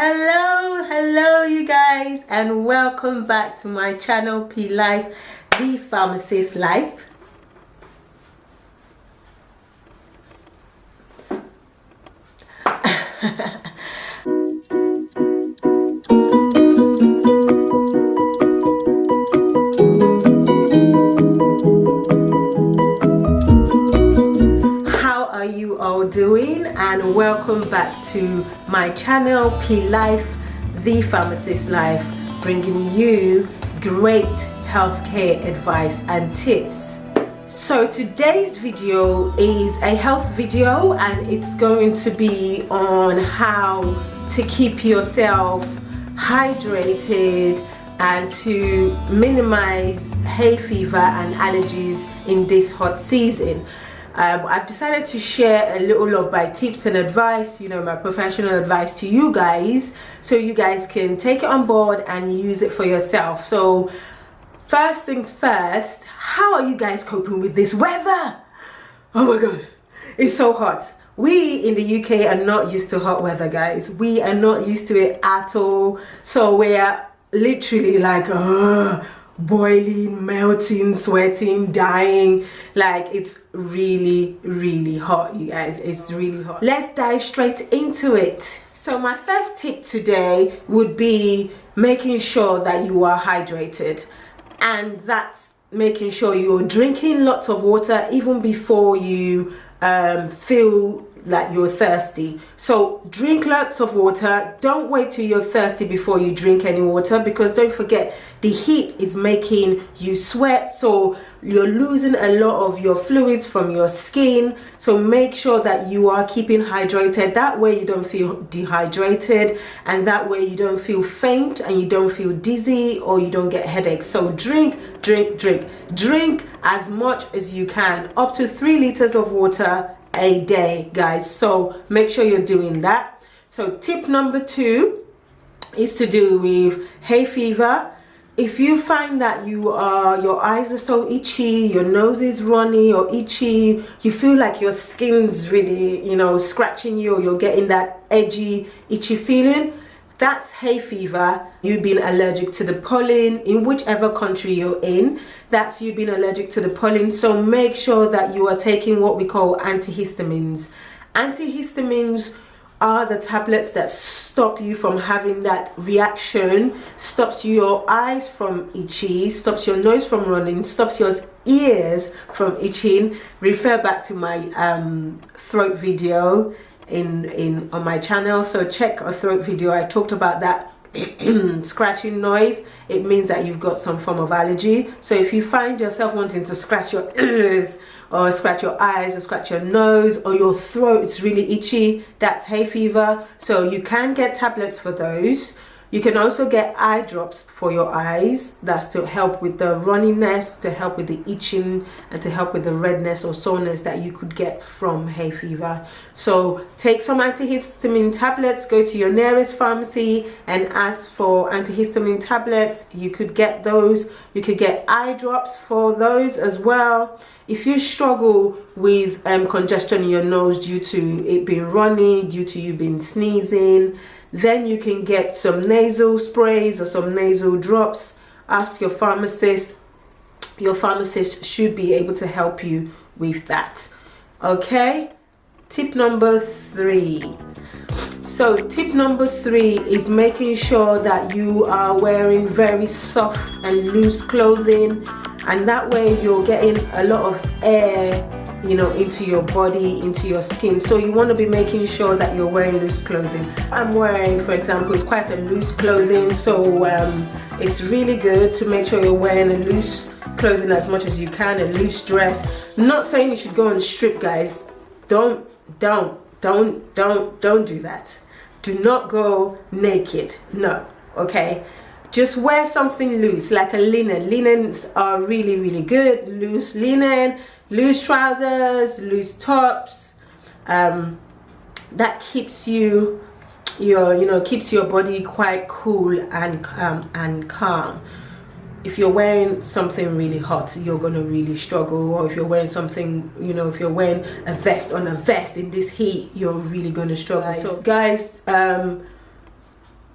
Hello you guys, and welcome back to my channel PLife, the pharmacist life. How are you all doing? And welcome back to my channel PLife, the pharmacist life, bringing you great healthcare advice and tips. So today's video is a health video, and it's going to be on how to keep yourself hydrated and to minimize hay fever and allergies in this hot season. I've decided to share a little of my tips and advice, my professional advice to you guys, so you guys can take it on board and use it for yourself. So first things first, how are you guys coping with this weather? Oh my god, it's so hot. We in the UK are not used to hot weather, guys. We are not used to it at all. So we're literally like boiling, melting, sweating, dying. Like, it's really hot, you guys. It's really hot. Let's dive straight into it. So my first tip today would be making sure that you are hydrated, and that's making sure you're drinking lots of water even before you feel like you're thirsty. So drink lots of water. Don't wait till you're thirsty before you drink any water, because don't forget, the heat is making you sweat, so you're losing a lot of your fluids from your skin. So make sure that you are keeping hydrated. That way you don't feel dehydrated, and that way you don't feel faint, and you don't feel dizzy, or you don't get headaches. So drink as much as you can, up to 3 liters of water a day, guys. So make sure you're doing that. So tip number 2 is to do with hay fever. If you find that your eyes are so itchy, your nose is runny or itchy, you feel like your skin's really, scratching you, or you're getting that edgy, itchy feeling, that's hay fever. You've been allergic to the pollen in whichever country you're in. That's you being allergic to the pollen. So make sure that you are taking what we call antihistamines. Antihistamines are the tablets that stop you from having that reaction, stops your eyes from itchy, stops your nose from running, stops your ears from itching. Refer back to my throat video on my channel. So check a throat video. I talked about that scratching noise. It means that you've got some form of allergy. So if you find yourself wanting to scratch your ears, or scratch your eyes, or scratch your nose, or your throat is really itchy, that's hay fever. So you can get tablets for those. You can also get eye drops for your eyes. That's to help with the runniness, to help with the itching, and to help with the redness or soreness that you could get from hay fever. So take some antihistamine tablets. Go to your nearest pharmacy and ask for antihistamine tablets. You could get those. You could get eye drops for those as well. If you struggle with congestion in your nose due to it being runny, due to you being sneezing, then you can get some nasal sprays or some nasal drops. Ask your pharmacist. Your pharmacist should be able to help you with that. Okay? Tip number 3. So tip number 3 is making sure that you are wearing very soft and loose clothing, and that way you're getting a lot of air into your body, into your skin. So you want to be making sure that you're wearing loose clothing. I'm wearing, for example, it's quite a loose clothing, so it's really good to make sure you're wearing a loose clothing as much as you can, a loose dress. I'm not saying you should go and strip, guys. Don't do that. Do not go naked. No, okay? Just wear something loose, like a linen. Linens are really good. Loose linen, loose trousers, loose tops. That keeps keeps your body quite cool and calm. If you're wearing something really hot, you're gonna really struggle. Or if you're wearing something, if you're wearing a vest on a vest in this heat, you're really gonna struggle. So guys,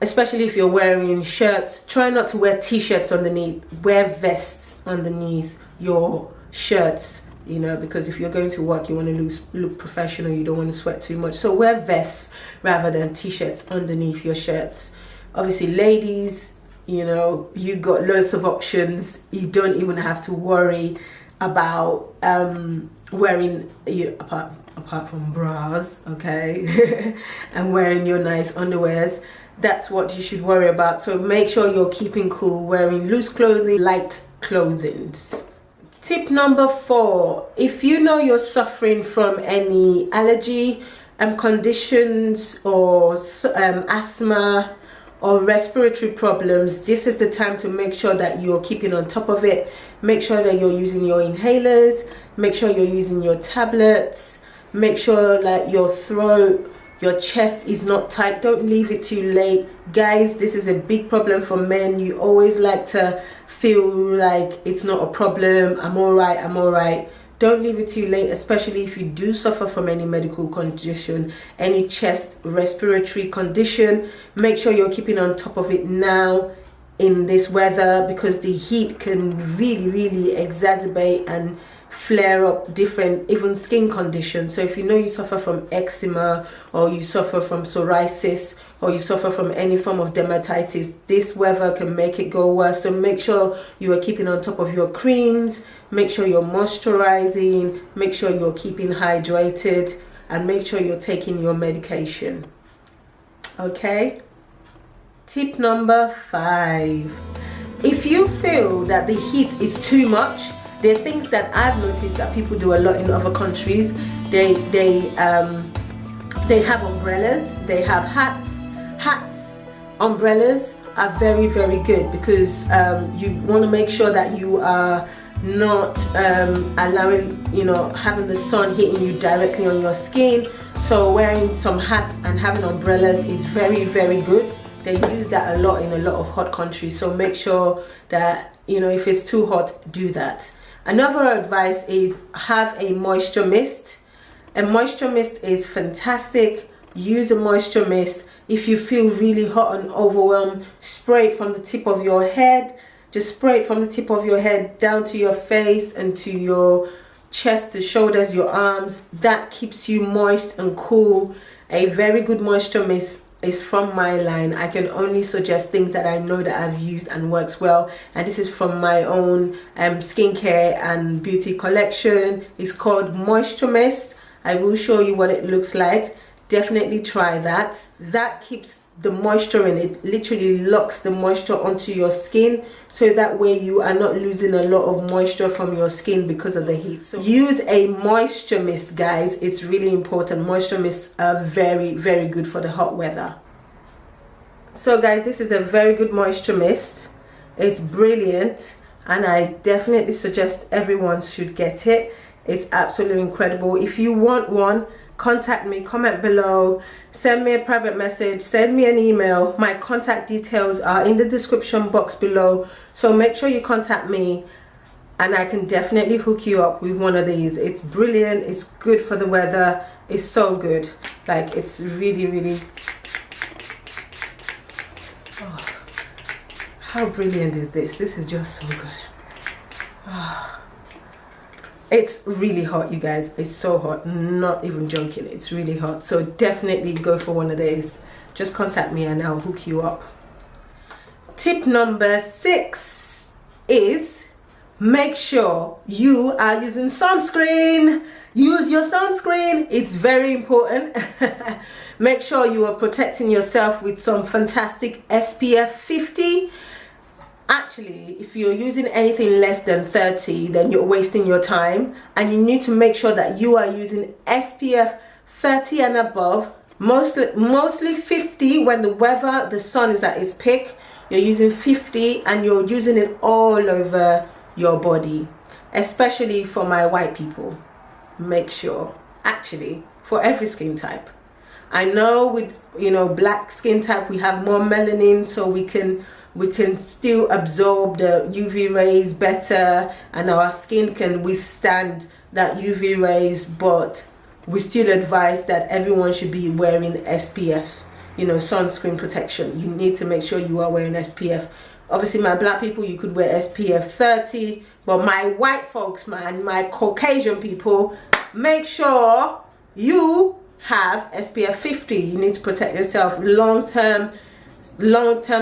especially if you're wearing shirts, try not to wear t-shirts underneath. Wear vests underneath your shirts, you know, because if you're going to work, you want to look professional, you don't want to sweat too much. So wear vests rather than t-shirts underneath your shirts. Obviously, ladies, you know, you got loads of options. You don't even have to worry about wearing, apart from bras, okay, and wearing your nice underwears. That's what you should worry about. So make sure you're keeping cool, wearing loose clothing, light clothing. Tip number 4, if you know you're suffering from any allergy conditions or asthma or respiratory problems, this is the time to make sure that you're keeping on top of it. Make sure that you're using your inhalers, make sure you're using your tablets, make sure that your throat, your chest is not tight. Don't leave it too late. Guys, this is a big problem for men. You always like to feel like it's not a problem. I'm all right. Don't leave it too late, especially if you do suffer from any medical condition, any chest respiratory condition. Make sure you're keeping on top of it now in this weather, because the heat can really exacerbate and flare up different even skin conditions. So if you know you suffer from eczema, or you suffer from psoriasis, or you suffer from any form of dermatitis, this weather can make it go worse. So make sure you are keeping on top of your creams, make sure you're moisturizing, make sure you're keeping hydrated, and make sure you're taking your medication. Okay? Tip number 5. If you feel that the heat is too much, there are things that I've noticed that people do a lot in other countries. They have umbrellas, they have hats. Umbrellas are very good, because you want to make sure that you are not allowing, you know, having the sun hitting you directly on your skin. So wearing some hats and having umbrellas is very good. They use that a lot in a lot of hot countries. So make sure that, you know, if it's too hot, do that. Another advice is have a moisture mist. A moisture mist is fantastic. Use a moisture mist. If you feel really hot and overwhelmed, spray it from the tip of your head. Just spray it from the tip of your head down to your face and to your chest, the shoulders, your arms. That keeps you moist and cool. A very good moisture mist is from my line. I can only suggest things that I know that I've used and works well, and this is from my own skincare and beauty collection. It's called Moisture Mist. I will show you what it looks like. Definitely try that. That keeps the moisture in. It literally locks the moisture onto your skin, so that way you are not losing a lot of moisture from your skin because of the heat. So use a moisture mist, guys. It's really important. Moisture mists are very good for the hot weather. So guys, this is a very good moisture mist. It's brilliant, and I definitely suggest everyone should get it. It's absolutely incredible. If you want one, contact me, comment below, send me a private message, send me an email. My contact details are in the description box below, so make sure you contact me and I can definitely hook you up with one of these. It's brilliant, it's good for the weather, it's so good. Like, it's really oh, how brilliant is this? This is just so good. Oh. It's really hot, you guys. It's so hot, not even joking. It's really hot. So definitely go for one of these. Just contact me and I'll hook you up. Tip number 6 is make sure you are using sunscreen. Use your sunscreen. It's very important. Make sure you are protecting yourself with some fantastic SPF 50. Actually, if you're using anything less than 30, then you're wasting your time, and you need to make sure that you are using SPF 30 and above, mostly 50 when the sun is at its peak. You're using 50 and you're using it all over your body, especially for my white people. Make sure, actually, for every skin type. I know with, you know, black skin type, we have more melanin, so we can still absorb the UV rays better, and our skin can withstand that UV rays, but we still advise that everyone should be wearing SPF you know, sunscreen protection. You need to make sure you are wearing SPF. Obviously, my black people, you could wear SPF 30, but my white folks, man, my Caucasian people, make sure you have SPF 50. You need to protect yourself. Long-term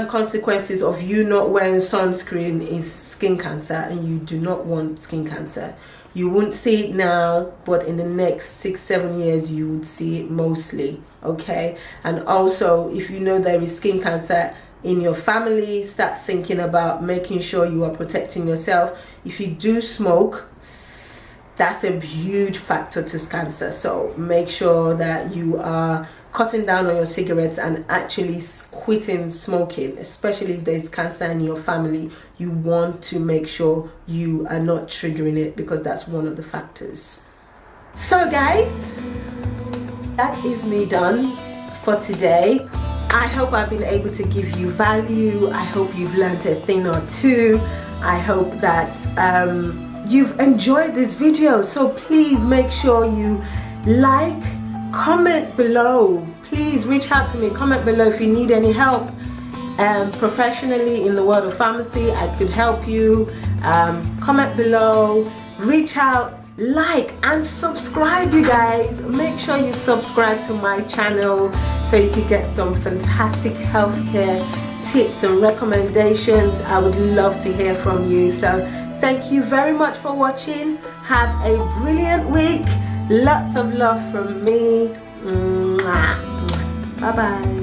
consequences of you not wearing sunscreen is skin cancer, and you do not want skin cancer. You won't see it now, but in the next 6-7 years you would see it mostly. Okay, and also if you know there is skin cancer in your family, start thinking about making sure you are protecting yourself. If you do smoke, that's a huge factor to cancer, so make sure that you are cutting down on your cigarettes and actually quitting smoking. Especially if there's cancer in your family, you want to make sure you are not triggering it, because that's one of the factors. So guys, that is me done for today. I hope I've been able to give you value. I hope you've learned a thing or two. I hope that you've enjoyed this video. So please make sure you like, comment below. Please reach out to me, comment below if you need any help professionally in the world of pharmacy. I could help you. Comment below, reach out, like and subscribe. You guys, make sure you subscribe to my channel so you can get some fantastic healthcare tips and recommendations. I would love to hear from you. So thank you very much for watching. Have a brilliant week. Lots of love from me. Bye bye.